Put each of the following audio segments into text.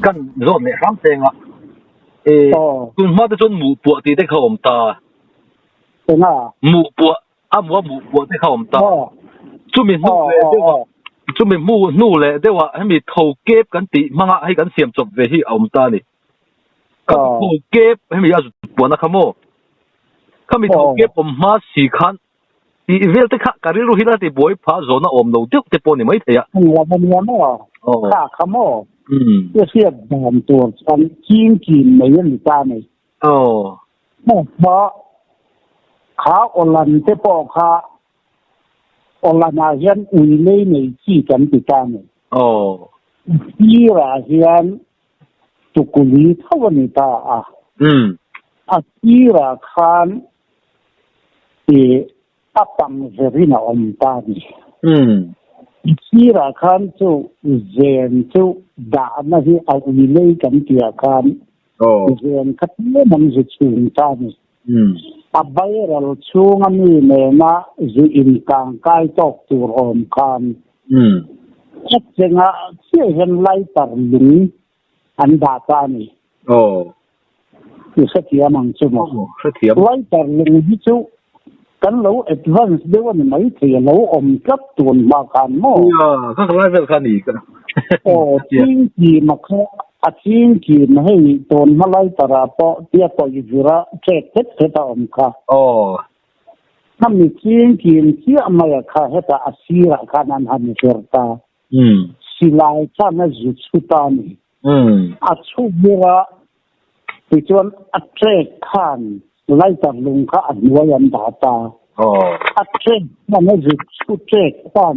กันรอบเนี่ยรั้งเซงอ่ะคุณมาจะจนหมู่ปัวตีได้เข้าอมตาเป็นอ่ะหมู่ปัวหมู่ปัวได้เข้าอมตาจุ่มมีนู่เลยเดี๋ยวจุ่มมีมู่นู่เลยเดี๋ยวให้มีเท่าเก็บกันตีมั่งให้กันเสียมจบไปที่อมตานี่ก็เท่าเก็บให้มีอาจุปัวนะขโมก็มีเท่าเก็บผมมาสี่คันอีเวลที่ข้าการิรู้ที่นั่นที่บ่อยพาโซนอมเราเดี๋ยวจะปนนี่ไม่เถียเราเป็นยังไงข้าขโมเพื่อเสียบแบนตัวฉันกินไม่ยันตาเนี่ยเพราะข้าอลันเจ้าพ่อข้าอลันอาเฮียนอุยเล่ในที่กันติดาเนี่ยที่ราเฮียนตุกุลีเท่าวันนี้ตาที่ราคานอัปังเจริญอมตานี่ที่ราคานจูเจนจูด่านะที่เอาวิเลกันเกี่ยวกันเจนคัดเล่มันจะชูนตานี่อับใบเราชูงมีเนนะจะอินกังกายตกตัวอมกันชัดเจนอ่ะเชื่อเห็นไล่ตัดลุงอันด่าตานี่คือเสียมังจูมั้งไล่ตัดลุงที่จูกันเราเอ็ดวันส์เดี๋ยวนี้ไม่เที่ยวเรากับตัวมากันมั้งก็ไล่เป็นขนาดกันจริงจีมาแค่จริงจีมาให้ตัวมาไล่ตระปะเที่ยวไปอยู่ระเช็คเท็จค่ะถ้ามีจริงจีเที่ยวมาค่ะให้ตาอาศัยค่ะนั่นฮันเกิดตาสิลายชาเนจุดสุดานี่ชูเบระไปจนเช็คขันไล่ตัดลุงข้าอันวัยันดาตาเช็คมันไม่จุดสุดเช็คขัน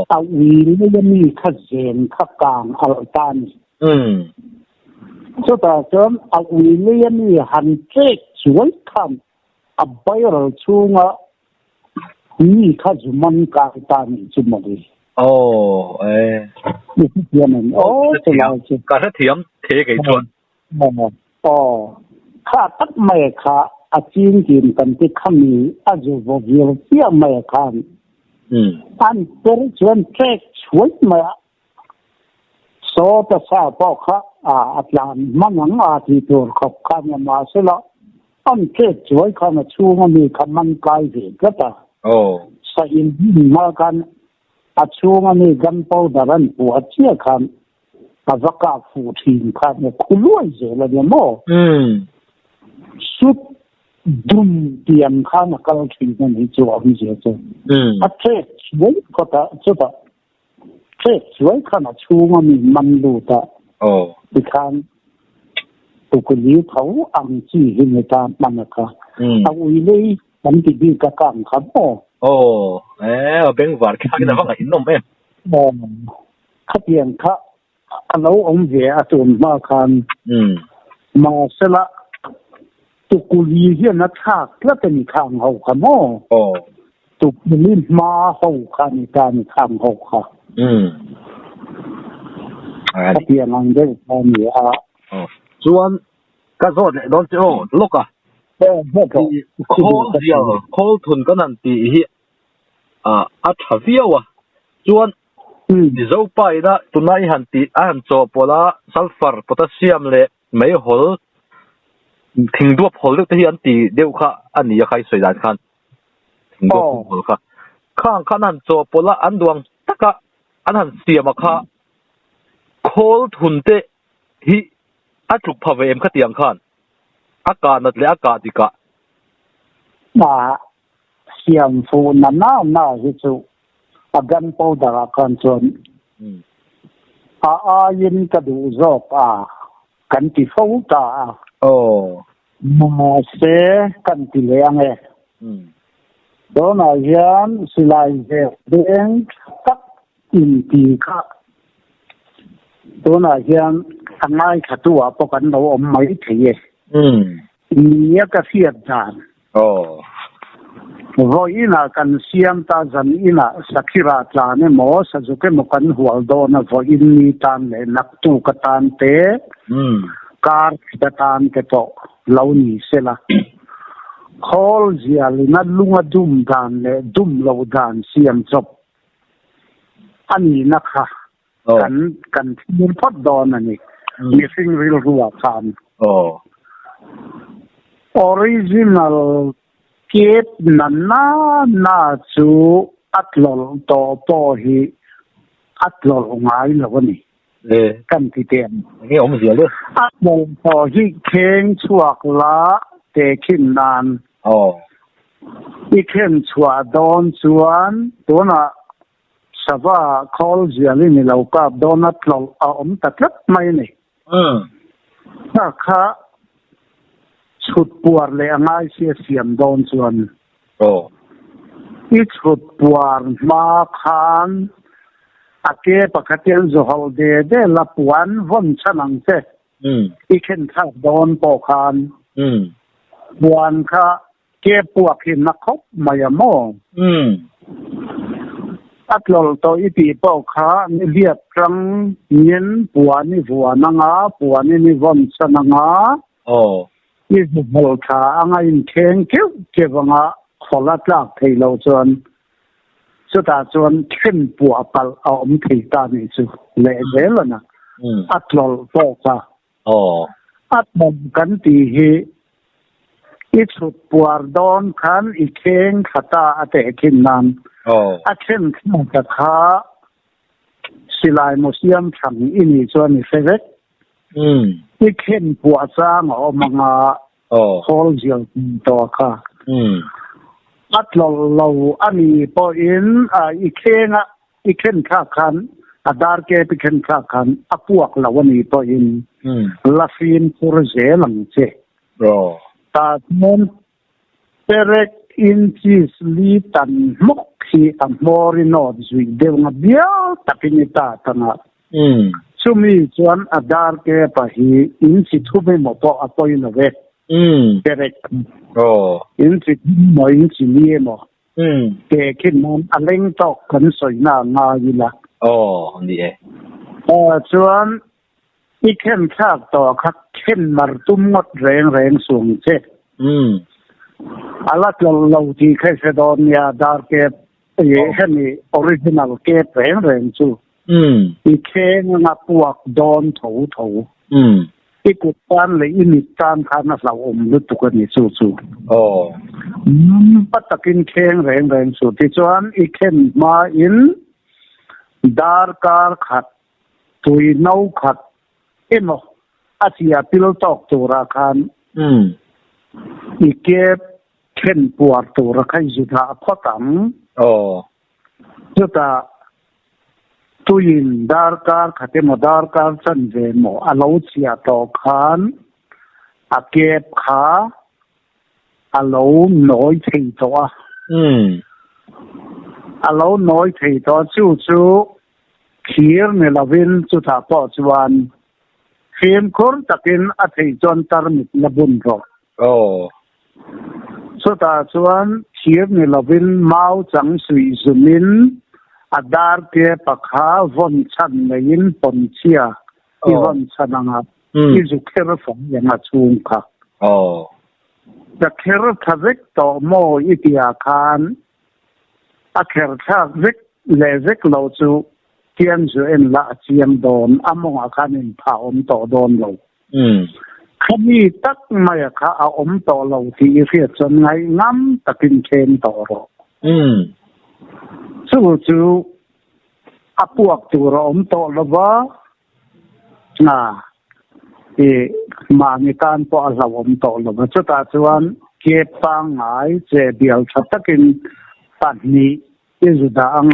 เอาวีไม่ยังมีข้าเจนข้ากลางอะไรกันสุดท้ายจนเอาวีไม่ยังมีหันเช็คสวยขันอับไปเราชูงะมีข้าจุมันกาตานี่จุมันดีนี่ที่เดียวนั่นจะเล่าสิการเทียมเทกี่ชนข้าตัดไม่ข้าจริงจริงกันที่ข้ามีจะบอกเยอะเที่ยวไม่ข้าอันเป็นส่วนเช็คช่วยมาโซตสาพอข้าอัตลานมันยังที่ตัวขบข้าเนี่ยมาเสียละอันเช็คช่วยข้ามาชูมันมีคำมันกายดีก็ตาใส่อินดีมากันชูมันมีกันเป้าดันปวดเชี่ยกันจะกล้าฟูทิ้งข้าเนี่ยคุ้มวยเสียเลยเนี่ยมั้งสุดดุมเตียมข้ามาก็ทิ้งกันที่จัววิเศษเทศช่วยก็ตาสุดเทศช่วยข้ามาชูมันมีมันดูตาดิฉันตุกุลีเขาอังจีเห็นตามันนะคะเอาวิเลยมันติดดีกับกันครับเป็นหวานข้าแต่ว่าเห็นนมเองข้าเตียงข้าเราเสียตุนมาคันมาเสละตุกุลีเฮียนัทากแล้วเป็นข้างเขาค่ะมั้งตุกุลีมาเขาคันการข้างเขาค่ะข้าเตียงอันเดียวกันเนี่ยส่วนก็โทษเนี่ยโดนเจ้าลูกโคเดียวโคทุนก็นั่นตีเฮียทาวิวส่วนดิเจ้าไปนะตุนายหันตีหันโจปลาซัลเฟอร์โพแทสเซียมเลยไม่หอลทิ้งตัวหอลที่อันตีเดียวค่ะอันนี้ใครสวยดันกันทิ้งตัวหอลค่ะข้างนั้นโจปลาอันดวงตะกะอันหันเสียมาค่ะโคทุนเตะฮิจุกพาเวมขัดยังขันอากาศนั่นเลยอากาศดีกะเสียงฟูน่าที่สุดกันปูดากันจนยินกระดูจบกันที่ฟูตามาเสกันที่เลี้ยงโดนยันสลายเด้งตักอินทีค่ะโดนยันทำไมขัดตัวปกันเราไม่ถี่นี่ก็เสียดานวันน่ะกันเสียมตาจันอิน่ะสักทีราตราเนี่ยหมอสัจจุกมุกันหัวโดนวันนี้ตานเลยนักตุกตานเตะการตานเตะโตเหล่านี้เสละคอลเจียลินัดลุงดุมดานเลยดุมเหล่าดานเสียมจบอันนี้นะคะกันที่มันพอดดอนอันนี้ มีสิ่งเรียกว่าคำอ๋อ original เก็บนั่นน่าจูอัดหลอต่อปอฮีอัดหลอง่ายแล้ววันนี้กันที่เตียนนี่ผมเสียเลยอัดหลอต่อฮีเข่งชวกละเตะขึ้นนานอ๋ออีเข่งชวดโดนชวนตัวน่ะสภาพคอลเจียลินี่เราก็โดนอัดหลอเอาตัดลับไม่นี่ถ้าข้าชุดปวดเลยง่ายเสียมโดนชวนโอ้อีชุดปวดมาคานอาเก็บปกติจะหัวเดลับวันวันฉนังเสอีเข็นข้าโดนปอคานวันข้าเก็บปวดหินนักขบมายามองอัดหลอตัวอีปีปอขานี่เรียกครั้งเย็นปวดนี่หัวนางาปวดนี่วันฉนังาโอ้นี่บุบลขาง่ายเข่งเกี่ยวเก็บงาขอลัดลากที่เราจวนสุดท้ายจวนเข้มปัวปัลเอาที่ตานี่สุเละเจลนะอัดหลอโตค่ะอัดมุมกันตีฮีอีสุดปัวดอนขันอีเข่งขัตาอัตเอขินนันอัดเข่งขึ้นจากขาสิลายมุสลิมทำอินี่จวนนี่เสร็จอีเข่งปัวจ้างเอามังอาโคลเจียงตัวค่ะอัดเราอันนี้พออินอีเข่งอีเข่งข้าขันอาดาร์เก็บอีเข่งข้าขันอพวกเราวันนี้พออินลาฟินฟูร์เซลังเจตาเงินเปรกอินทิสลีตันมุกฮีอัมมอริโนดจุยเดวงเบียวตักินิตาตังชุมีจวนอาดาร์เก็บฮีอินสิทุบไม่หมดตัวอพอยนเวทเปรกอินสิหมออินสิเลียมเกคิดมันอเล็งตอกขันสวยน่างาอยู่ละนี่จวนอีเข้มชาต่อคักเข้มมาตุ้มงดแรงสูงเช่อะไรเราที่เคยเสดอนยาดาร์เก็บเย่ให้มีออริจินัลเก็บแรงสูงอีเข้มมาปวกโดนถูอีกุตันเลยอินิตันขานาสาวลุตุกันนี่สู้ปัตตะกินเข้มแรงสูงที่จวนอีเข้มมาอินดาร์การขัดตุยนาวขัดเอ็มอาเซียพิลตอกตัวราคาอีเก็บเข็นปวดตัวราคาจุดละพอตั้งจุดละตุยินดาร์การขัดเอ็มดาร์การสันเจโมอาลูเซียตอกขันอาเก็บขาอาลูน้อยที่ตัวอาลูน้อยที่ตัวจู่ขีร์เนลวินจุดละพอจวนเข้มข้นตะกินอาทิตย์จนตารมิดละบุญรอสุดท้ายชวนเขียนในละวินมาจังสุยสุมินอาดาร์เก็บปากหาวันชันในยินปนเชียที่วันชันงับที่จุเคร์ฟงยังมาชูงค่ะจะเคร์ทวิกต่อโมอิติอาคารอาเคร์ทวิกเลวิกเราจูเทียนจูเอ็นละเจียงโดนอามงอาคารอินผาอมต่อโดนเราขมีตักไม่ค่ะเอาอมต่อเราที่เรียกจนไงน้ำตะกินเชนต่อเราสู้จูอาพวกจูเราอมต่อเราว่ามาในการพอเราอมต่อเราจุดตาจวนเก็บปังหายเจเบียวชัดตะกินปันนี้ที่สุดาอ่ะ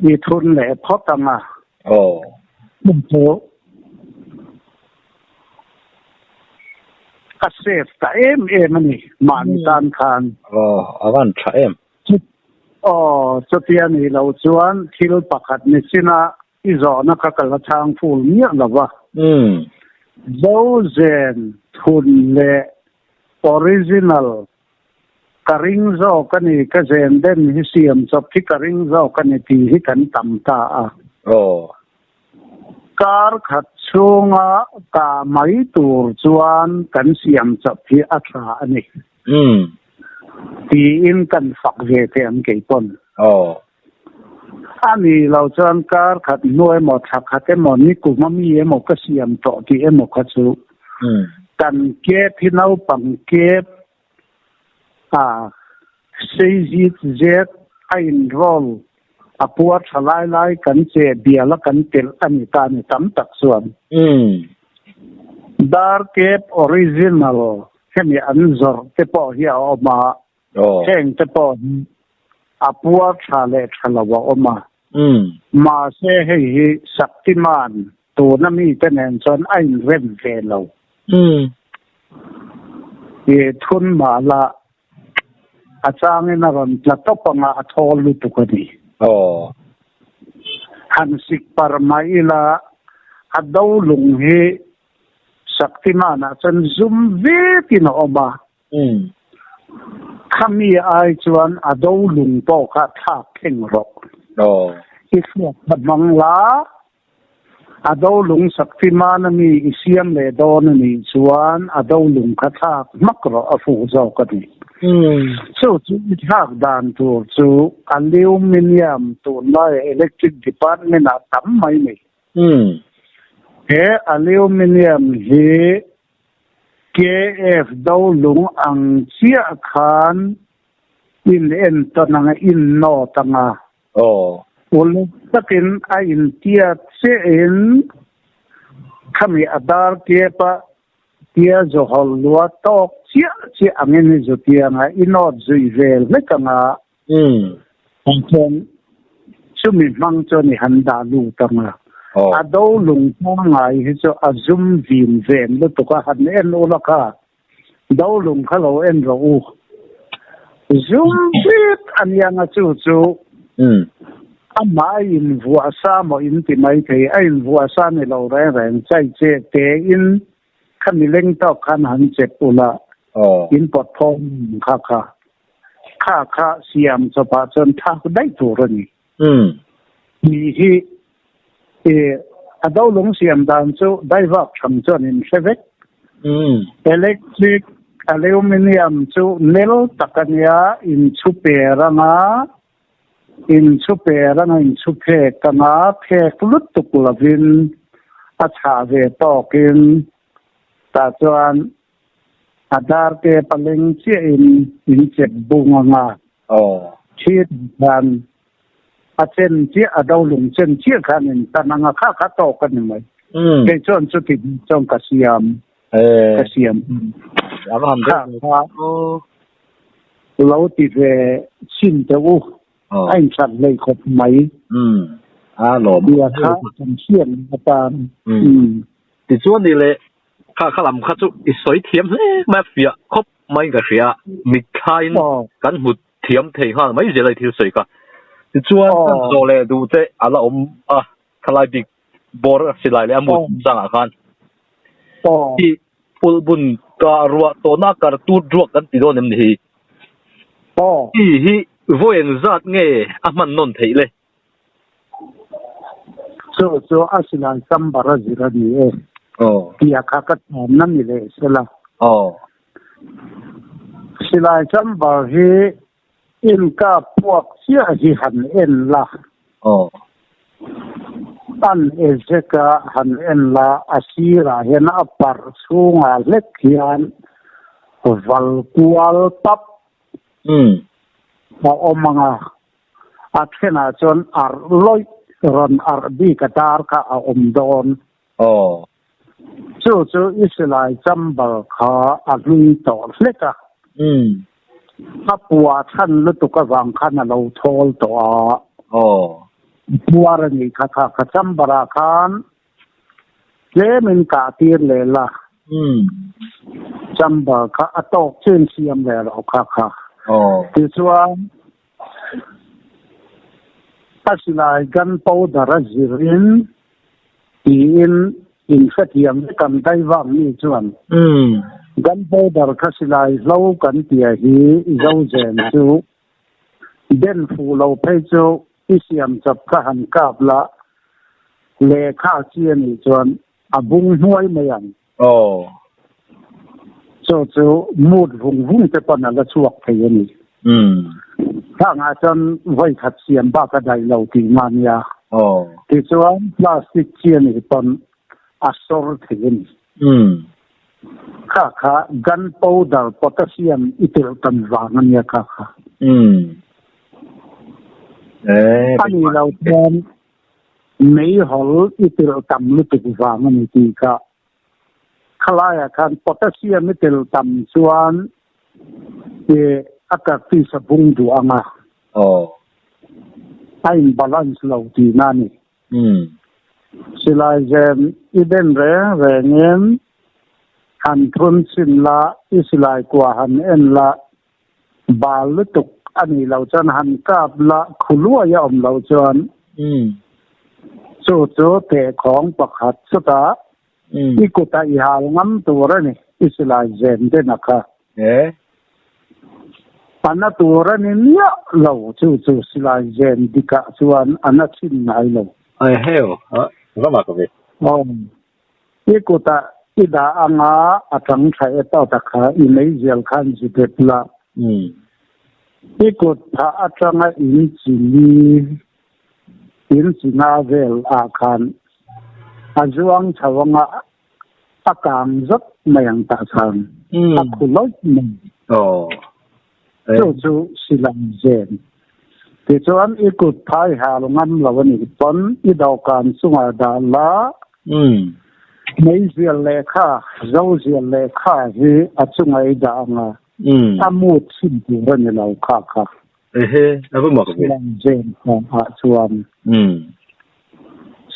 มีทุนแหล่พอตังมุ่งโตอาเซฟแต่เอ็มมันนี่มันตันคันอาวันชาเอ็มสุดที่นี่เราชวนที่เราประกาศในสินะอีจอนักการทางฟูลเนี่ยหรอวะโดเซนทุนเล่ออริจินัลการิงโซกันนี่ก็เซนเดนฮิเซียมจบที่การิงโซกันนี่ที่ฮิกันตั้มตาการขัดช่วงกาไม่ตัวจวนกันเสียมจบที่อัตราอันนี้ที่อินกันฝักเจเทียมเกี่ยปน อันนี้เราจนการขัดหน่วยหมดทักขัดแต่หมดนี่กูมามีหมดก็เสียมต่อที่หมดก็สู้กันเก็บที่เราปังเก็บseizit jet ein roll a puat halai kan che biala kan tel ani ta ni tam tak suan dar kep original hemi anzor te po hia oma heng te po a puat hale thalawa oma ma se hei saktiman tu na mi tenen chon ein ren ve lo e thun ma laอาจารย์นี่นะรันจะต้องปังอาทอลุตุกันนี่หันสิกปารมาอิละฮัดดาวลุงเฮสักที่มานะจนซุ่มเวทีนออกมาขามีไอจวนฮัดดาวลุงโตกัทักเข่งรกอีกอย่างบัดมังลาฮัดดาวลุงสักที่มานะมีอิเซียมเลดอนนี่จวนฮัดดาวลุงกัทักมักรอฟูเจ้ากันนี่so to have done to aluminum to no electric department at tam mai me he aluminum he kf daw lung ang sia khan in en to nang in no tanga ul takin a in tia se in khami adar ke pa tia zo hol lua tok chia angin ni zo tia nga inot zui vel me kanga chen chumi mang cho ni handa lu tanga ado lung pong ngai hi cho azum vin ven lu to ka han en ola ka do lung khalo en ro u zoom bit anyanga chu chu ama in vua sa mo in ti mai thei ai vua sa ni lo re ren chai che te in khami leng to khan han che pula in pot thong kha siam so pa chon tha dai tu ro ni mi hi adau long siam dan chu dai va cham chon in sevet electric aluminum chu nel takania in chu peranga in chu phe kanga phe kulut tukulavin a tha ve to kin ta chuan adar ke paleng che in che bunga chit ban a chen chi adau lung chen chi khan in tananga kha to kan mai ke chon chu ti chong kasiam avam de lo ti ve chin te u ai chat lei khop mai lo bia kha chen chien ta ti chuan ni leข้าลำข้าจุอีสอยเทียมแม่เฟียครบไม่กระเสียมีใครกันหุดเทียมเทียมไม่ใช่อะไรที่สวยก็จวนโซเลดูเจอะไรทลายดิบอร์สิลายเลยมุดสังอาคารที่ปุลบุญการัวตัวนักการตูดรวกกันติดโดนนี่ที่ฮิโวยนจัดเงี้ยมันนนทีเลยso asilan sambara zirani pia kakat nan ni le sela sila sambar hi in ka puak sia hi han en la an ezeka han en la asira hena apar sunga lekhian val kual tap ma omanga athena chon ar loi ron ar bi katar ka a omdon chu islai chambal kha ahlui to fleka apua than lu tu ka wang khan lo thol to puara ni kha chambara khan le min ka tir le la chambal kha atok chen siam le ro kha ti chuan aslai gan powder zirin in fatiam kan dai wang ni chuan gan powder khasilai lo kan tia hi zo zen chu den fu lo phei chu isiam chap ka han kap la le kha chian ni chuan abung huai mayan chu mut vung te pan la chuak thei ni ถ้างาจนไว้ขัดเสียมบ้ากระไดเหล่าที่งานยาที่ส่วนพลาสติกเชียนี่ตอนอัศรถึงค่ะกันพาวเดอร์โพแทสเซียมอิติลตันวางันยาค่ะอันนี้เราเป็นไม่หอลอิติลตัมลุตุกวางันที่ค่ะขลายกันโพแทสเซียมอิติลตัมส่วนอากาศที่สบุงดูอ่ะไอ้บาลานซ์เราที่นั่นสิลายเจมอีเดนเร่เงินหันทุนสินละอิสลายกว่าหันเอ็นละบาลตุกอันนี้เราจะหันกาบละขุลัวยอมเราจวนโจเตะของประคัดสุดาอีกุตาอีหาลงำตัวนี่อิสลายเจมเดนักะอันนั้นตัวนี้เนี่ยเราจู่สิลายเจนดิกะส่วนอันนั้นชิ้นไหนเราเฮ้ยก็มากับอีกุตาอีดาอังอาจังใช้ต่อตะขาอีไม่เจลขันจิเดปละอีกุตาอาจังอินจินาเวลอาคันอาจวงชาวงอากางจักไม่ยังตาสังอาคุลอยมันจู่สิลังเจนที่ส่วนอีกุตายหาลงอันเราวันนี้ตอนอีดาวการสุงาดาละไม่เสียเลขาเราเสียเลขาที่อาจุงไอดางอามูดสินตัวนี่เราค่ะแล้วก็บอกสิลังเจนของอาจวน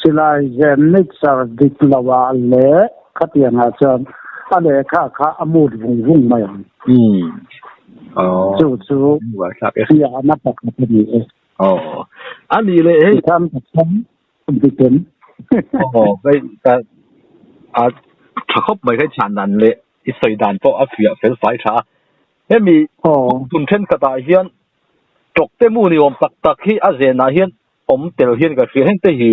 สิลังเจนนิสารดิกลาวาเล่ขัดยังอาจารย์อะไรค่ะอามูดวุ่งไม่จู่ที่อาณาจักรนี้อันนี้เลยทำกับฉันเป็นไปแต่ถ้าเขาไม่ใช่ฉันนั้นเลยอิสระดันเพราะอาเฟียเป็นสายชาเฮ้มีทุนเช่นกระต่ายเฮียนจกเตมูนิอมตักที่อาเซนาเฮียนผมเตลเฮียนกับเฟียเฮนเตหี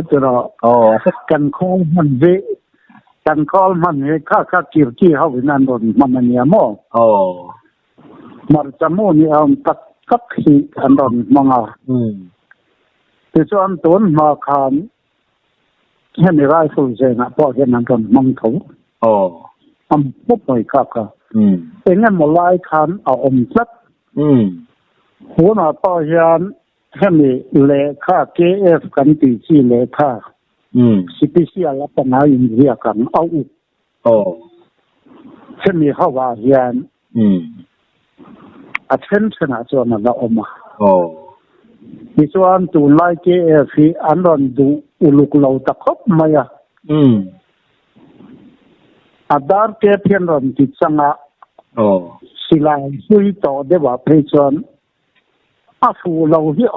ตัวกันข้อมันเวกันคอลมันเนี่ยข้าเกี่ยวที่เขาเป็นนันโดนมันเนี่ยมั่วมันจะมั่วนี่เอาตักที่อันโดนมังอ่ะที่ส่วนต้นมาขานแค่ไม่ไรสุดเจนะเพราะแค่นั้นโดนมังถูปุ๊บหน่อยค่ะเป็นงั้นหมดลายขานเอาจัดหัวหน้าต่อยันแค่มีเลขาเกฟกันตีที่เลขาสิพิเศษแล้วปัญหาอย่างเรียกันเอาเช่นมีเขาว่าเฮียนอาเช่นชนะจวนเราออกมามีส่วนตัวไล่เกฟอันนั้นดูอุลุกเราตะคบมาอ่ะอาดาร์เกฟยันรันติดสังอ่ะสิลายสุยต่อเดี๋ยวไปจวนอาฟูเราที่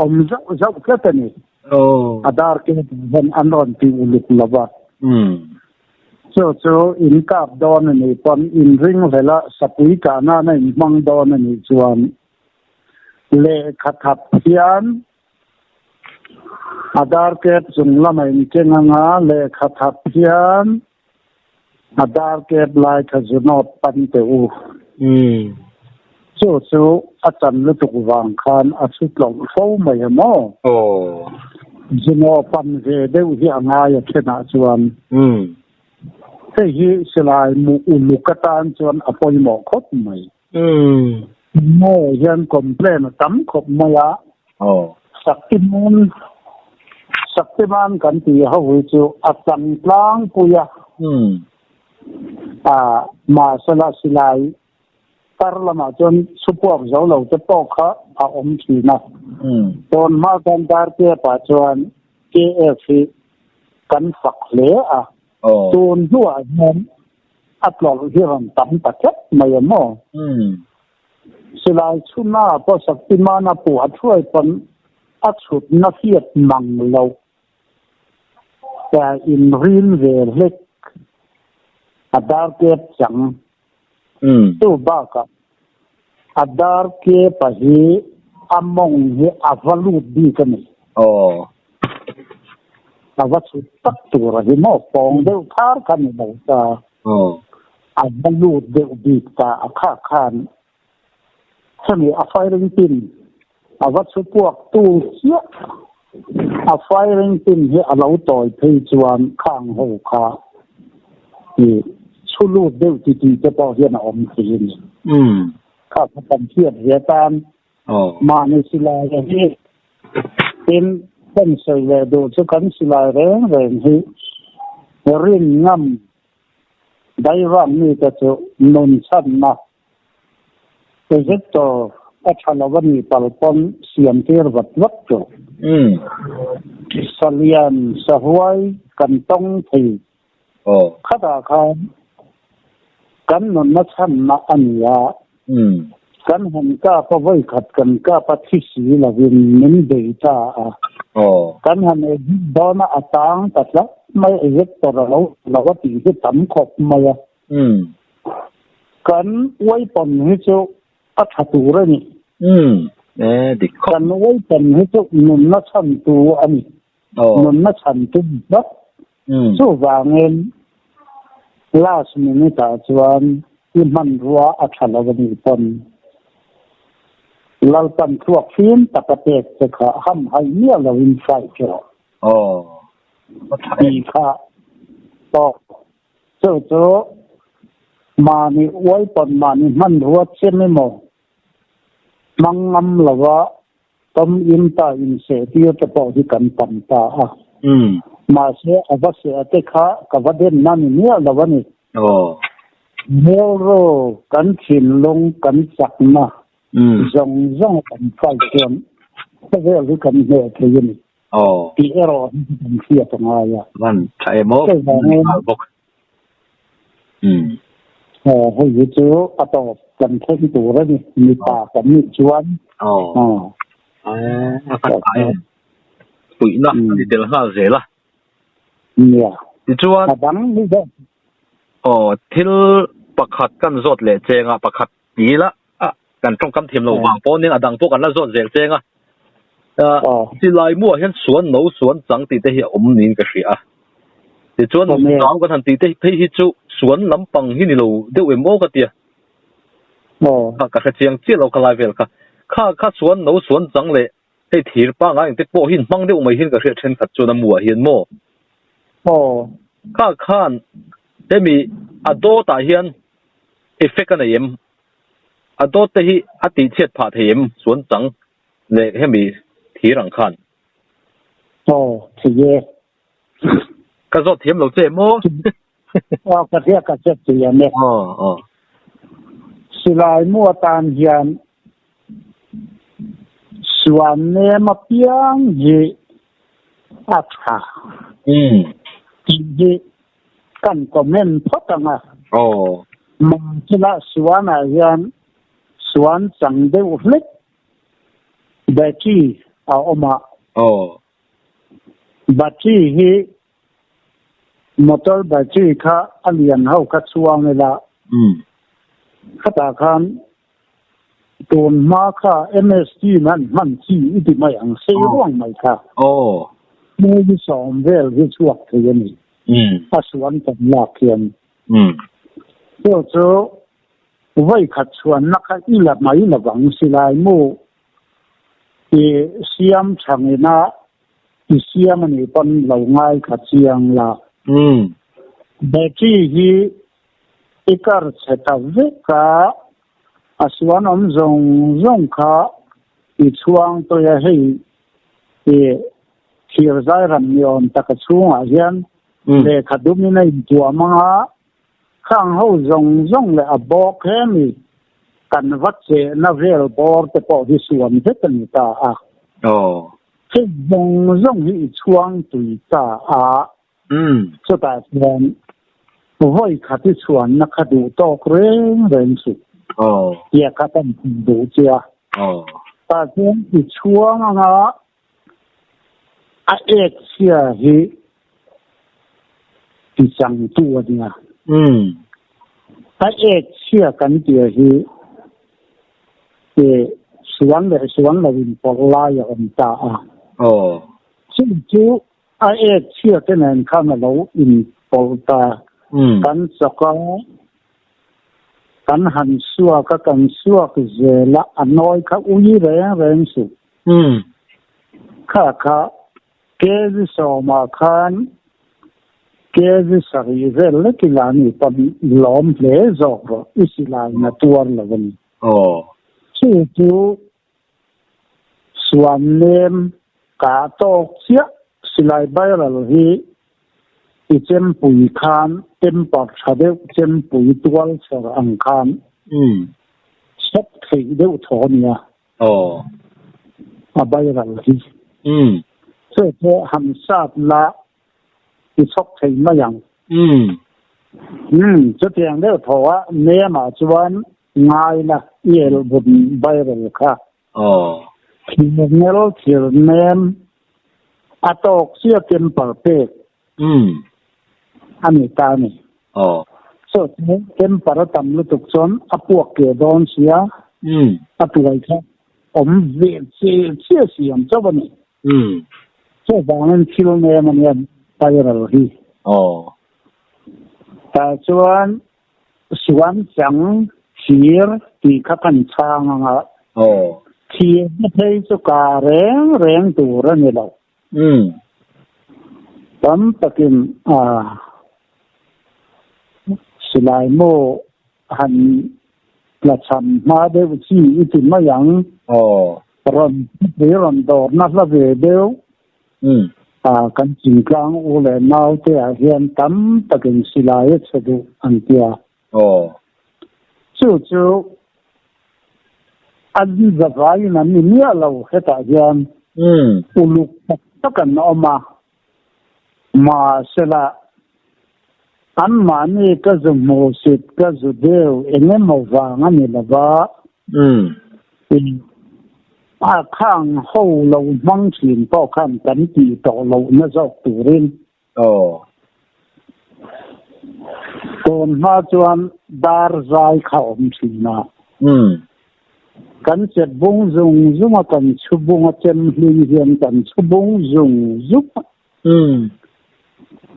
เจ้าแค่ตัวนี้อาดาร์เกเป็นอันนั้นที่อุลุกลาวะจู่อินกับดอนนี่ตอนอินริงเวลาสปุยกานาในมังดอนนี่จวนเลขัดทับเพียนอาดาร์เกจุงละไม่เจงงาเลขัดทับเพียนอาดาร์เกไลท์จุนอปันเตอูจู่อาจารย์ลุตุกวางคานอาสุดหลงฟ้าไม่หมอจุนอปันเจเดวที่อ่างายเชนะจวนที่สลายมูอุลุกตานจวนอภัยหมอคดไม่โม่ยันคอมเพลนตั้มขบมาละสักที่มันกันที่เขาวิจูอาจารย์กลางปุยมาสละสลายตาละมาจนสุภาพเจ้าเราจะปอกเขาอมชีนะตอนมากันดาร์เกียปัจจุบันเกเอฟกันฝักเละตูนหัวเงินอัตลอดที่รันตั้มตะเก็บไม่หมอสลายชุน่าพอสักที่มานาปวดช่วยปนอัดสุดนักเทียบมังเราแต่อินรินเวเล็กอาดาร์เก็บจังตัวบ้ากับอาดาร์เก็บไปอามงเฮอาวลูดีกันนี่แต่ว่าสุดตักตัวเราที่มอปองเดือดทาร์กันนี่เราจะอาบลูดเดือดดีตาอาฆาต ถ้ามีไฟริงปินวัดสุพวกตู้เสียไฟริงปินให้เราต่อยเพจวนข้างหูขาชุลูดเดียวที่จะพอเห็นอมสีนี่ข้าพเจ้าเทียบเหตุการณ์มาในศิลาอย่างนี้เป็นเสยเลยดูสุขันศิลาแรงให้รินงำได้ว่ามีแต่จะนนชั้นมาเป็นเจ้าอัชลวันนี้ปลปนเสียงเทวัดวัดโจสเลียนสหวยกันต้องทีข้าตาเขากันนนชั้นมาอันยากันเห็นก้าพะไว้ขัดกันก้าปฏิสีละวินนินเดต้ากันเห็นดอนาตางตัดละไม่เอ็ดตัวเราก็ตีที่ต่ำขบมากันไว้ปนให้เจ้าอัฐตูเรนี่ดิกันไว้ปนให้เจ้าหนุนนัชันตัวอันนี้หนุนนัชันตัวบัดสู้วางเงินล่าสุดนี้ตาจวนที่มันรัวอัฐละวันนี้ปนเราตั้งพวกฟิล์มตะเตะจะขาห้ำให้เมื่อเราวินไฟเจ้าดีค่ะต่อเจ้ามานี่ไว้ปนมานี่มันรัวเช่นไม่หมดมังงำละวะต้มอินตาอินเสที่จะพอที่กันปันตามาเสียอวัสเสียเตคะกับวัดเด่นนั่นเนี่ยละวะนี่เมื่อโรกันขินลงกันจักมาจงกันไฟเกินก็เรื่องกันเหตุที่นี่ที่เอรอที่เสียตรงอะไรวันใช่โมกให้ยูจูอัตโตกันเท่งตัวแล้วนี่มีปากกับมีชวนปุ๋ยเนาะที่เดี๋ยวเราเสียละเนี่ยที่ชวนดังนี่ได้ที่ประคัดกันสดเลยเจงประคัดปีละกันต้องคำเทียมเราวางป้อนนี่ดังพวกกันแล้วสดเจงที่ลายมั่วเห็นสวนหนูสวนจังตีได้เหี้ยนินก็เสียที่ชวนน้องก็ทันตีได้ที่จุสวนลำปังที่นี่เราเดี๋ยวโมก็เตียก็เชียงเจี๊ยเราก็ลายเวลข้าสวนหนูสวนจังเลยให้ถีบป้างอย่างที่โป้หินมั่งเดี๋ยวไม่หินก็เสียเช่นขัดจนมั่วหินโม่ข้านได้มีอโดตาเฮียนเอฟเฟกต์กันเองอโดตที่อติเชียดผ่าเทียมสวนจังเลยให้มีทีหลังคันทีเย่ก็สดเทียมเราเจโม่ก็เรียกก็จะเสียเนี่ยสิลายมั่วตามเฮียนส่วนเนี่ยมาเพียงยีอัฐายีกันก็เม่นพอตั้งมันที่ละส่วนอะไรยันส่วนจังเดียวเล็กแบบที่เอาออกมาแบบที่ฮีมอเตอร์แบบที่ข้าอันเลียนเขาคัดส่วนเลยละข้าตาคันตัวมาข้า MST มันที่อิติมาอย่างเสียร่วงไหมค่ะมือที่สองเวลที่ช่วงที่นี่ส่วนเป็นหลักเขียนเจ้าไว้ขัดส่วนนักอีหลับมาอีหลับหวังสิลายมู่ที่เสียมช่างนะที่เสียมันนี่เป็นเหล่าง่ายขัดเสียงละแบบที่ฮีอีกการเสตเวก้ส่วนจงข้าอีช่วงตัวให้ที่ใจรันยอนตะกช่วงอาเซียนเด็กขัดดูมีในตัวมังฮะข้างเขาจงเลยบอกแค่นี้กันวัดเจน่าเวลบอร์แต่พอที่ส่วนเด็กนี่ตาที่จงที่ช่วงตุยตาสุดท้ายเนี่ยไว้ขัดที่ส่วนนักดูตอกเร่งสุดเกี่ยกับการดูเจ้าแต่ที่ช่วงนะเอกเสียที่จังตัวเนี่ยเอกเสียกันเดียวสวนเลยวินปลายอันตาซึ่งจูเอกเสียกันนั่นข้ามาเราอินปลตากันสัก กันหันซัวก็กันซัวก็เจละอันน้อยเขาอุ้ยแรงสุดข้าเกจิสอมาคันเกจิสรีเรลกิลานีปันล้อมเพลจอกอิสิลายนาตัวละวันจู่ส่วนเนมกาโตเสียสิลายใบละฮีอีเจมปุยคานเต็มปอดชาเดวเจมปุยตัวสระอังคานสักทีเดียวทอเนี่ยใบละฮีเพื่อหันซาบละอีสักทีมาอย่างจะเพียงเดียวทอเนื้อมาจวนง่ายนะเยลบุญใบละค่ะที่เนื้อที่เนื้ออัตอกเสียเต็มปอดเป๊กอันนี้ตานี่สุดนี้เต็มปรตำลุตุกซนอพวกเกดอนเสียอตัวอีกครับผมเวียนเสียมเจ้าวันนี้เจ้าบางนั้นคิโลเมตรมันยังไปแล้วฮีแต่ส่วนจังเสียที่ขับกันทางอ่ะที่ไม่ใช่สุการแรงตัวนี่แหละผมตะกินสลายโมหันประชำมาเดวชีอิติมาอย่างรอนเดือรอนดอกนักละเวเดียวกันจิงกลางโอเลนาวเตะเฮียนตั้มตะกินสลายสะดุอันเดียจู่อันนี้จะไปนั้นมีเนี่ยเราเห็นแต่เฮียนอุลุกตะกันออกมาเสละอันมานี่ก็จะโมสิตก็จะเดียวเอ็งไม่มาฟังอันนี้ละบ้าข้างห้องเรามั่งสินต่อขั้นกันตีต่อเราเนี่ยจะตัวเร่งตอนมาจวนดาร์ใจเขาอมสินะกันเจ็ดบุ้งจุงมากันชุบบุ้งเจมเฮียนกันชุบบุ้งจุบ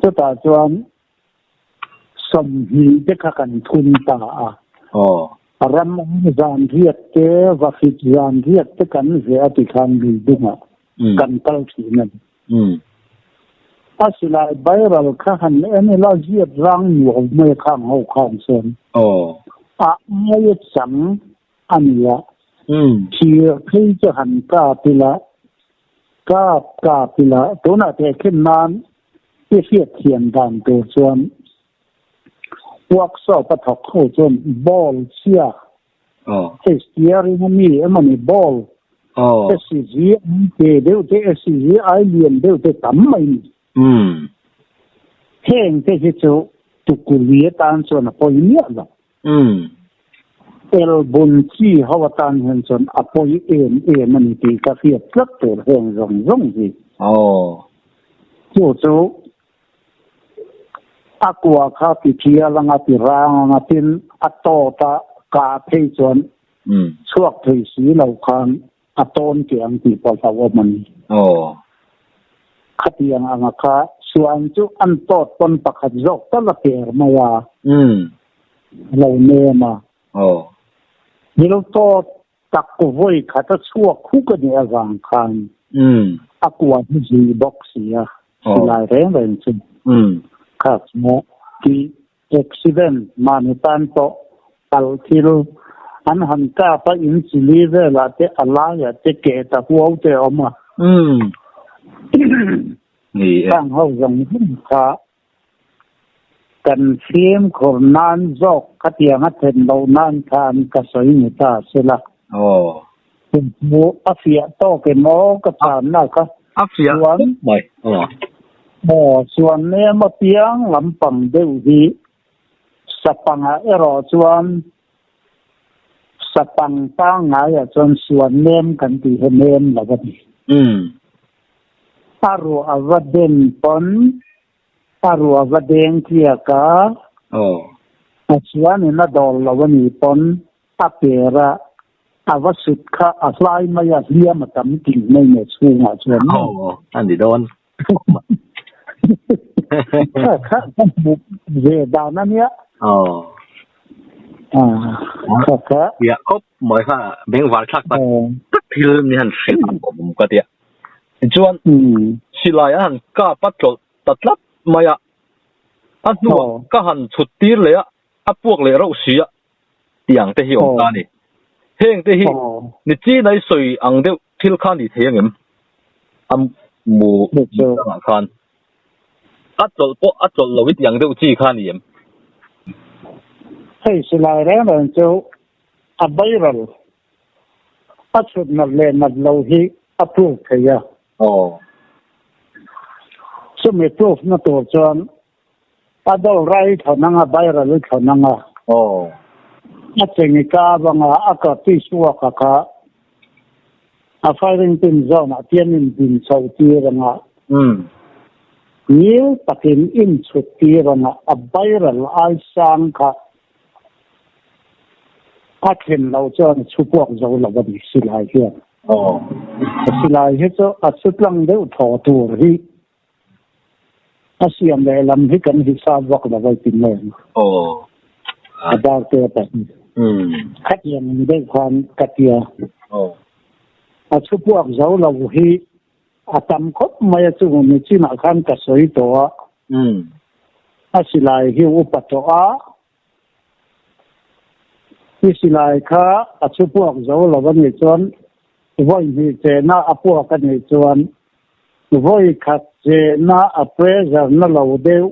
จะตาจวนสมหีจะกันทุนตารำจานเทียดเกวัฟิจานเทียดจะกันเสียติคันดีดุงกันตัลสีนั่นอาศิลายใบเราข้าหันเอ็นเราเยียดรังอยู่ไม่ข้างเอาข้างเส้นไม่สังอันนี้เชียร์ที่จะหันกาปิละตัวน่ะแต่ขึ้นนานที่เสียเทียนดันตัวส่วนวักษอปะทอกเข้าจนบอลเสียเอสเทียริมันมีมันมีบอลเอสซีจีเดี๋ยวเอสซีจีไอเลียนเดี๋ยวตั้มไม่มีเฮงที่จะตุกุลีตันส่วนพอยเนี่ยละเอลบุนที่เขาตันเห็นส่วนอพอยมันตีกาเฟียพลัดตัวเฮงรงสิจู่อากัวข้าพิเทียลังอาติรางอาตินอัตโตตากาเพยจวนช่วงเพยสีเหล่าคันอัตโตนเกียงตีปอลสาวมันขัดยังอังคาส่วนจุอันโตปนปักขัดจกตละเปียมายาเราเนมานี่เราโตตักกุไว้ขัดช่วงคู่กันเนี่ยสังคันอากัวที่จีบ็อกเสียสลายแรงเลยจริงครับเมื่อที่เอ็กซิเดนมาในตันโตตัลทิลอันหันก้าไปอินซิลีเวลาเตอลายเตเกตหัวเตอมานี่ตั้งห้องยังหุ่นขากันเสียมคนนั้นจอกขัดยังหัดเห็นเรานั้นทานกระสุนมุตาเสละเป็นโมอาเฟียโตเป็นโมกระถานนะครับอาเฟียไม่ส่วนเนี้ยมาเพียงลำปังเดียวดีสปังเอรอส่วนสปังตั้งไงจนส่วนเนี้ยกันตีเนี้ยแล้วก็ดีอารัวอวเดนปนอารัวอวเดนเทียกาส่วนนี้น่าดอลแล้ววันนี้ปนอาเประอวสุดค่ะอาไลมาอยากเลี้ยมาทำกินในเนื้อสูงส่วนอันนี้โดนค่ะบุกเวดานั่นเนี่ย Kaka. Ya, kop moi ha beng war thak tak thil ni han shil kom ka dia. Chuan silai han ka patrol tatlat maya anu ka han chutir le a puak le ro sia tiang te hi ong ta ni heng te hi ni chi nai soi ang de thil khan ni thengem am mu nga khan atol lo wit yang de chi khan ni em hey silai re ran chu a viral achut na le na lo hi approve thaya so me proof na to chuan adol rai thonanga viral thonanga a chengi ka banga aka ti suwa ka a firing pin zone a tianin bin chau ti ranga new takin in chut ti ranga a viral ai sang ka a khen lo chuan chupuak zo lo ba di silai hian silai hi chu a chutlang deuh thaw tur hi a siam le lam hi kan hi sa wak da vai tin le a dar te ta khat yang de khan katia a chupuak zo lo hi a tam khop mai chu ni chi na khan ka soi to a silai hi upato a silai kha a chupuak zo lo ba ni chuan voi hi che na apu ka ni chuan voi khat che na a pressure na lo deu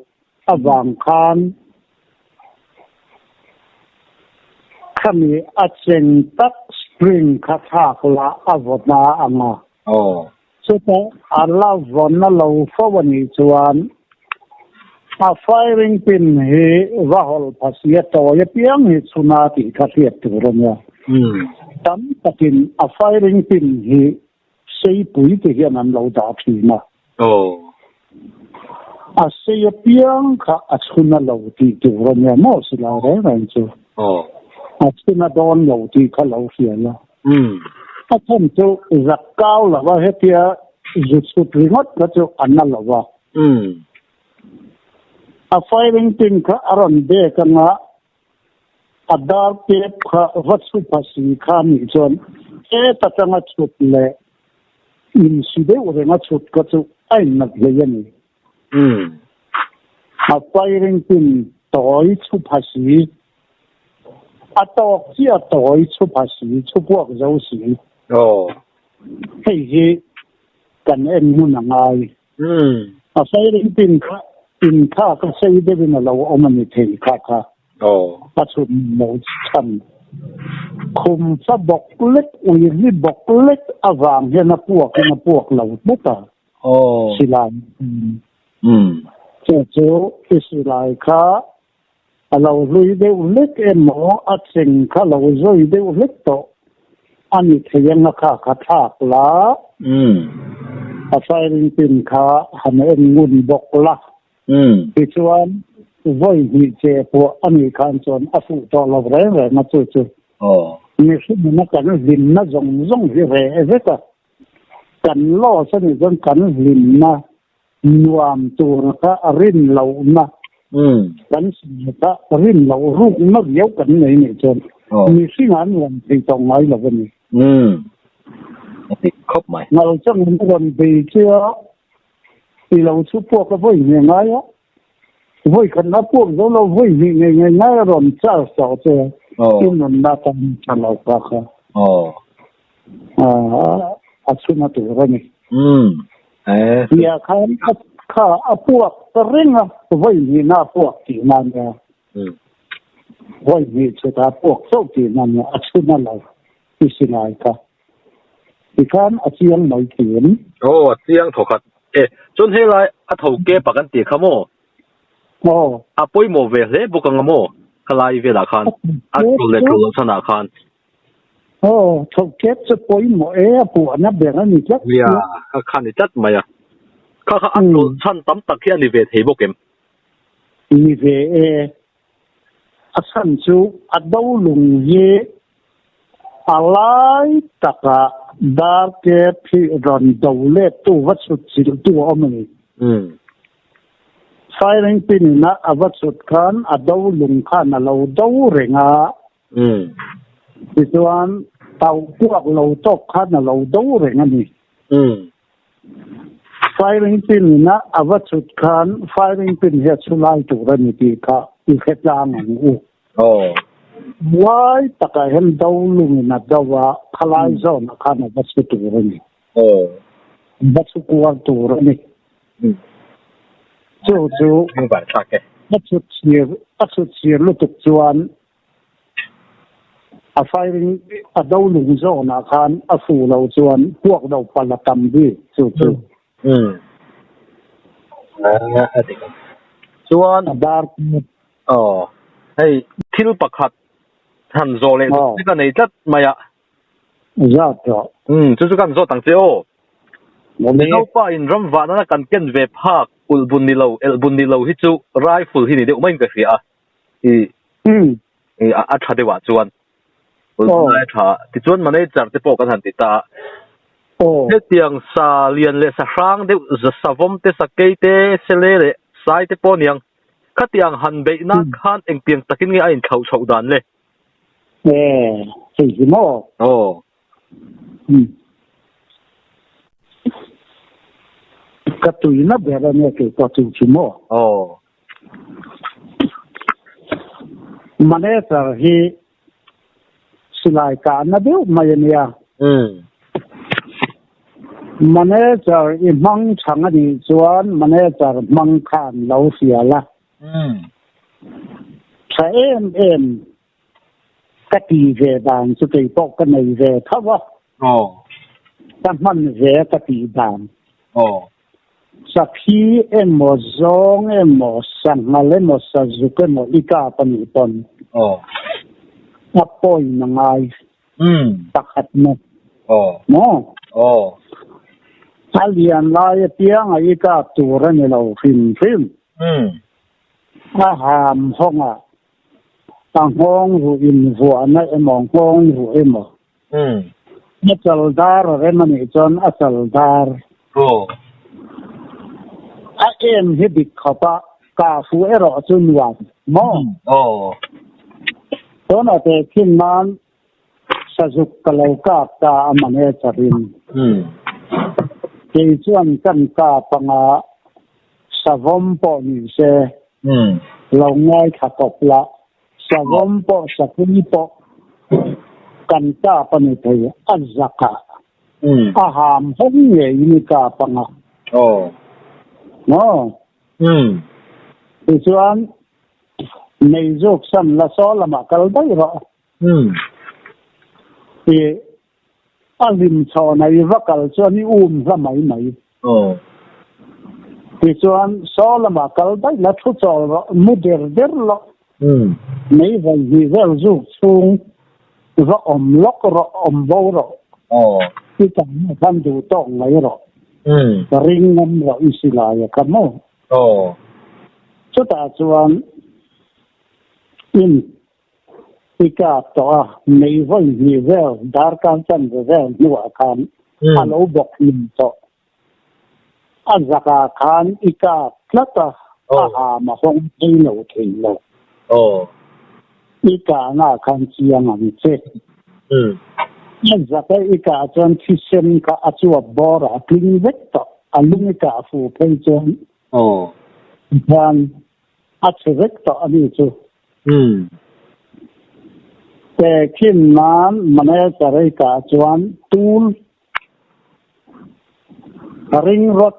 awang khan khami a cheng tak spring kha thak la avona anga so ta ala vona lo fawani chuan a firing pin hi wahol pasia to ya piang hi chuna ti kha thiat turanya tam takin a firing pin hi sei pui te hian an lo da thina a sei piang kha a chuna lo ti turanya mo sila re ran chu a chuna don lo ti kha lo hian a thon chu zakau la wa hetia zu chu tringot la chu anna la wa a firing pin kha aron de kana adar pe kha vatsu pasi kha ni chon e tatanga chut le in side orenga chut ka chu ai nak le yani a firing pin toy chu pasi atok chi toy chu pasi chu puak zo si hei hi kan en nu na ngai a firing pin kha in kha ka sei de na lo omani thei kha ta chu mo chan khum sa bok lek ui ni bok lek awang he na puak lo buta silai chu silai kha alo lui de lek en mo a cheng kha lo zoi de lek to ani theyang kha thak la a firing pin kha han en ngun bok la thì chuan voi hi che po ani khan chon a fu to lo re na chu ni su na kan lim na zong hi re ezeta kan lo sa ni zong kan lim na nuam tu ka rin lo na kan si ta rin lo ru na yau kan nei ni chon ni si ngan wan ti tong mai lo ni ti khop mai ngal chang ni ron bi chia thì lâu chút buộc cái vui người ngay á vui cần nó buộc dấu lâu vui gì người ngay rồi sao sao chứ nhưng mà nó không thành lâu quá khá à xuân nó tuổi rồi nhỉ thì khá buộc cái ring á vui gì nó buộc chỉ làm ra vui gì chứ ta buộc số chỉ làm ra à xuân nó lâu thì xin lại cả thì khán à chiang nói chuyện chiang thuộc hạt chôn he lai a thau ke pakan ti khamo a poi mo ve le bukang mo kalai ve la khan a le ko sana khan thau ke chu poi mo e pu na be na ni chak ya khan ni chat maya kha a lo chan tam tak ya ni ve thei bokem ni ve e a san chu a do lung ye alai taka dar ke phi ron dole tu wat su chil tu omani firing pin na avat sut khan ado lung khan alo do renga thì chuan tàu quốc lâu tốc khát là lâu đâu rồi ngay firing pin na avat chut khan firing pin he chulai tu ran ti kha ti khetlang u wai taka hem dau lung na dawa khalai zo na khan avat chut tu ran bat chu kuar tu ran chu ba ta ke bat chut chier lu tu chuan a firing a dau lung zo na khan a fu lo chuan puak dau palatam bi chu chuan dar hey thil pakhat han zo le ka nei tat maya dạ đó chu kan zo tang che o no pa in ram va na kan ken ve phak ul bun ni lo hi chu rifle hi ni de umain ka sia a tha de wa chuan ul na tha ti chuan mane char te po kan han ti ta thế tiếng sa liền lệ sa sang de sa vom te sa kei te sele le sai te po niang khát tiếng han be na khan eng tiếng takin nge ain khau chau dan le thì gì mo cái tụi nó bé là nghe cái tụi gì mo mà nè giờ hi silai cả nó biết mà nè manager imang changa di chuan manager mang khan lo sia la sa em ka ti ve dan chu tei pok ka nei ve thawa ta man ve ka ti dan sa phi em mo zong em mo sang ngale mo sa zu ke mo ika pani ton ta poi na ngai pakhat mo no alian lai tiang ai ka tur ni lo phim a ham hong a tang hong hu in hu na emong hong hu emo ni chal dar re mani chon a chal dar a em hi dik khapa ka fu ero chun wan mo to na te kin man sa juk kalau ka amane charin thì chuan kan ka panga savom po ni se lo ngai khakop la savom po sakuni po kan ka pani thei azaka aham hong ye ni ka panga no thì chuan nei jok sam la so lama kal dai ro thì alim cho này vakal cho ni ra mấy thì chuan so là mà kal dai la thu cho mu der lo mấy vậy gì vel zu chung ro lok ro bo ro thì chẳng tham du tong này ro ring ngam ro isila ya kamo cho ta chuan in ika to nei voi ni vel dar kan chan vel nuwa kan alo bok nim to azaka kan ika plata ma hong dei lo thei lo ika na kan chiang an che azaka ika chan thisen ka achua bor a kling vek to alung ika fu phei chon dan achvek to ani chu te kin man mane tarai ka chuan tul ring rot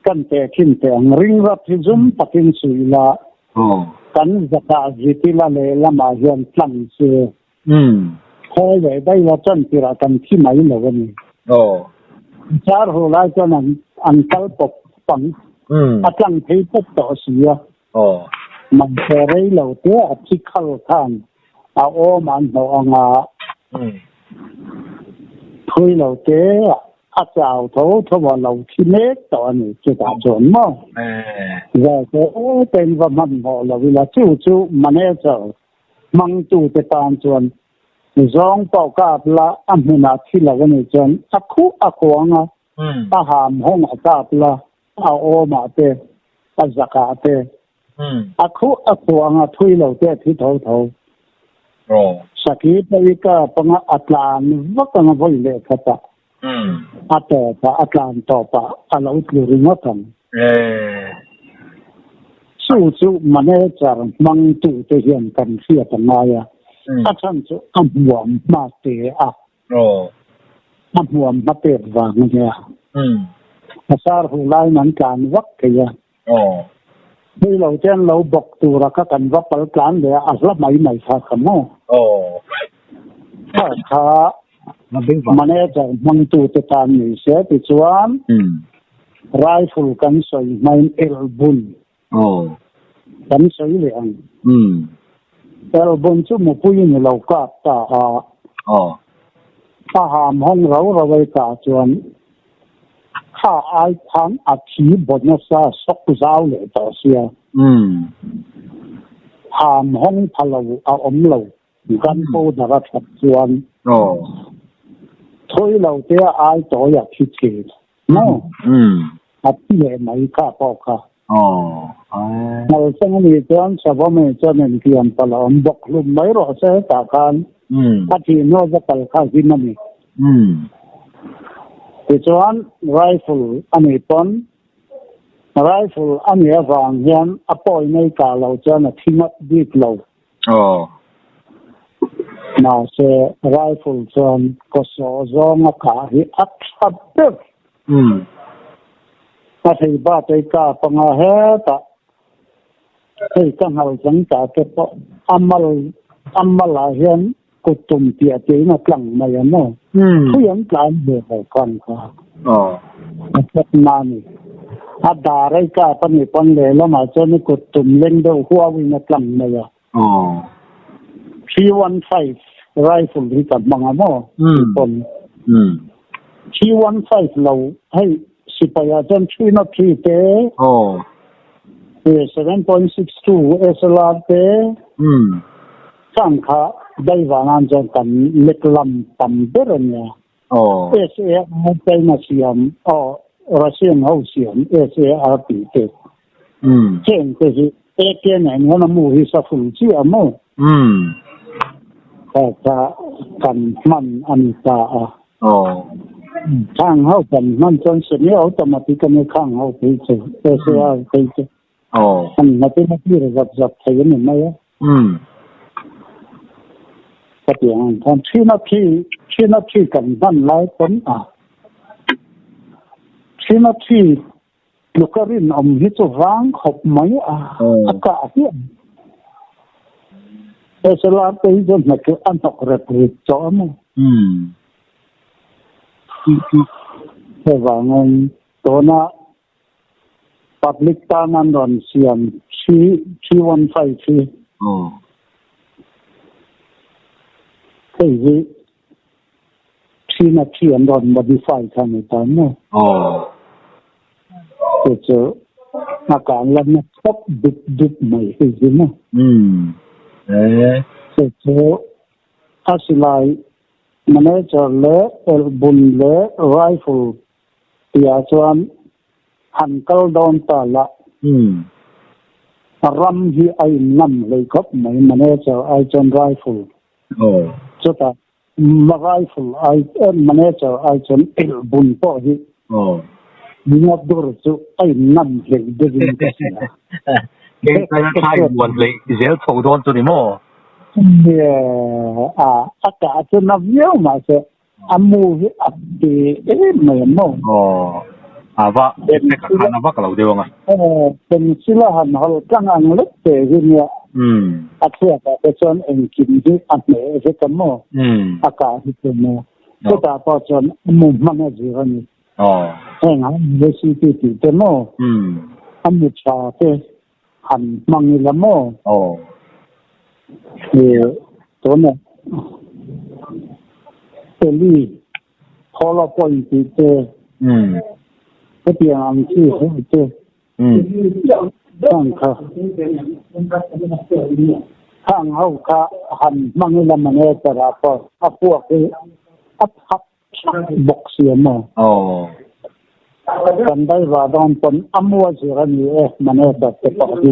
kan te kin te ring rot hi zum pakin suila kan zaka zitila le lama hian tlang se khoi ve dai la chan tira kan thi mai lo ni char ho lai chan an kal pop pang atlang thei pop to sia man te rei lo te a chi khal khan a o man ho anga thui lo te a chao tho wa lo thi mek to ani che ta chon mo ya ko o ten va man ho lo vi la chu manager mang tu te tan chon zong pau ka la amhuna thi la ni chon a khu a ko anga ta ham hong a ka la a o ma te a zaka te a khu a ko anga thui lo te thi tho sakit ika panga atlan wakang voile kata pa atlan to pa alaut luringotan su manager mang tu te hian kan sia tanaya achan chu ambuam ma te a ambuam ma te wa ngya pasar hulai man kan wak ke ya bây lâu trên lâu bọc tù ra các cảnh vấp bal plan để asla mai sa kamo kha manager mang tu te tan ni se ti chuan rifle kan soi main elbun kan soi le ang elbun chu mo pui ni lo ka ta ta ham hong ro ro wei ta chuanข้าไอ้ทั้งอาชีพบนนั้นซะสกเจ้าเลยต่อเสียหามห้องพะโล้เอาอมโลกันโตดารัดจวนถ้วยเราเตี้ยไอ้ต่ออยากคิดเกิดเนาะอาที่ไหนไม่ข้าพอค่ะเราสังเกตจนสภาพมันจะเป็นเพียงพะโล้บอกลุมไม่รอเสียตากันอาที่โน้จะไปข้ากินมันนี่Tujuan rifle ani pon rifle ani avang hian apoi nei ka lo chana thimat dik lo na se rifle chon ko so zong ka hi at ta thei ba tai ka panga he ta thei ka hal jang ta ke po amala hian kutum tia te na tlang mai anoผู้ยังกลายเป็นคนกันค่ะแบบนั้นอะไรก็ปนิปนเลยแล้วมาจนกดตุ่มเล่นดูหัววิ่งกลังเลย315 rifle ที่กับมังอ่ะคน315เราให้สิบยาจน3นาทีเต้7.62 SLR เต้สังขาได้วางานจนกันเล็กลำต่ำเดินเนี่ยSAR ไปมาเสียมรัสเซียเขาเสียม SAR ปีเต็มเช่นก็คือเกี่ยนเนี่ยมันมูฮิซาฟุจิอ่ะมั้งแต่กันมันอันตาข้างเขากันมันจนเสร็จแล้วแต่มาที่กันในข้างเขาไปเจอ SAR ไปเจออันนั้นเป็นที่ระดับไทยนี่ไหมก็เดี๋ยวทำชี้นาทีกันนั่นหลายคนชี้นาทีลูกรินอมฮิตร้างขบไหมอากาศเนี่ยแต่สลาไปจนมันก็อันตกระเบิดจอมแต่ว่าเงินตัวน่ะปับลิกตานันดอนเสียมชี้วันไฟชี้ที่ที่นักเขียนโดน modify ทางในตอนนี้เจออาการแล้วนะพบดุใหม่ขึ้นนะเจออาศัยมันจะเล่บุญเล่ rifle ที่อาจารย์หันกลโดนตาละรำที่ไอ้นั่นเลยครับไม่มันจะไอ้จน rifleจุดอ่ะมาไรฟ์ไอ้มันจะไอ้จนเอลบุญพ่อที่มีนับดูสุไอ้นั่นเลยเดินก็เสียเก่งไปแล้วใช่วันเลยเสียถูกโดนตัวนี้มั้งเนี่ยอากาศจะนับเยอะมาเสียอามูที่อับดีเหมือนมั้งว่าเป็นการว่ากับเราเดียวไงเป็นศิลหันเขาตั้งอังเล็กเตะที่เนี่ยอาเซียนแต่จนเองกินที่อันไหนเสียกันมั้งอากาศที่เป็นมั้งก็แต่พอจนมุมมันจะจีกันนี่เองอ่ะเวทีที่เป็นมั้งอันมุชาเตะหันมังนี่ละมั้งตัวเนี่ยเตลี่พอเราปล่อยตีเตะก็เพียงอันที่เขาเจอตั้งค่ะข้างเขาค่ะหันมังละมันเนี่ยแต่ละก็อับพวกคืออับบกเสียมั้งกันได้ว่าตอนเป็นอัมวัวเสียนี่มันเนี่ยแต่ปกติ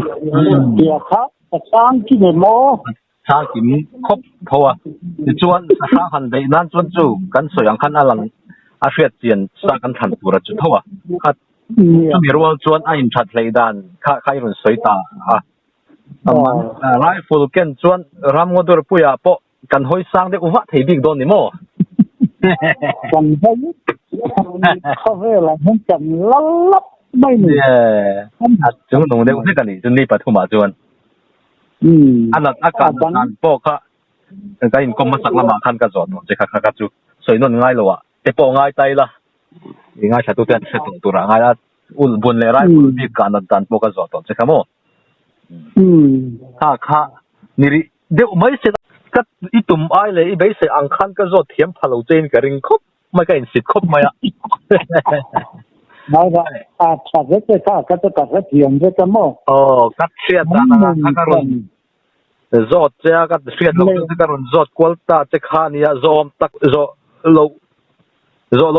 เดี๋ยวค่ะสร้างที่ไหนมั้ง ชากินครบเพราะว่าจวนสาหันได้นั่นจวนจู่กันสวยงคันอลังอาเซียเจียนสากันทันตัวจุดเท่าว่าคัดจะมีรัวจวนไอ้ชัดเลยด้านข้ารุ่นสวยตามันไรฟูลเกนจวนรำงดรปุยาปกันห้อยสร้างได้อุวะเทบิกโดนนี่โม่กันให้เขาเวลาเห็นกันลับไม่เนี่ยจงหนุ่มเด็กที่กันนี่จนนี่ปฐุมจวนอันนั้นอากาศนั้นปอกะก็อินคอมมาสักละมาคันกันจอดจะคักจูสวยนนง่ายเลยว่ะแต่ปอง่ายใจละง่ายชัดตัวเตี้ยเสร็จตัวง่ายละอุ่นบุญเลยไรมีการดันปอกกันจอดจะขโมข้านี่เดี๋ยวไม่เสร็จก็อีตุ่มไอเลยอีเบสอังคันก็จอดเทียมพาลูเจนกับริงคบไม่ก็อินสิทธิ์คบไหมอ่ะไม่ได้ถ้าเกิดก็จะตัดเทียมจะมั่วกัดเสียดนะการุนจอดเจ้ากัดเสียดลงการุนจอดควอลตาจะขานี่จอมตักจอ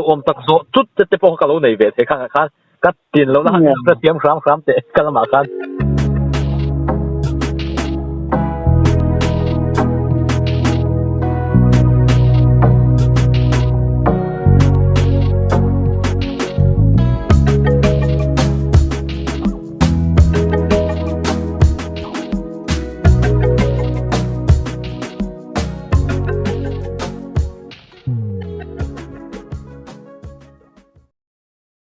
อมตักจอจุดจะปองกันเราในเวทีข้างกัดตีนเรานะก็เตรียมครั้งเตะกันละมากัน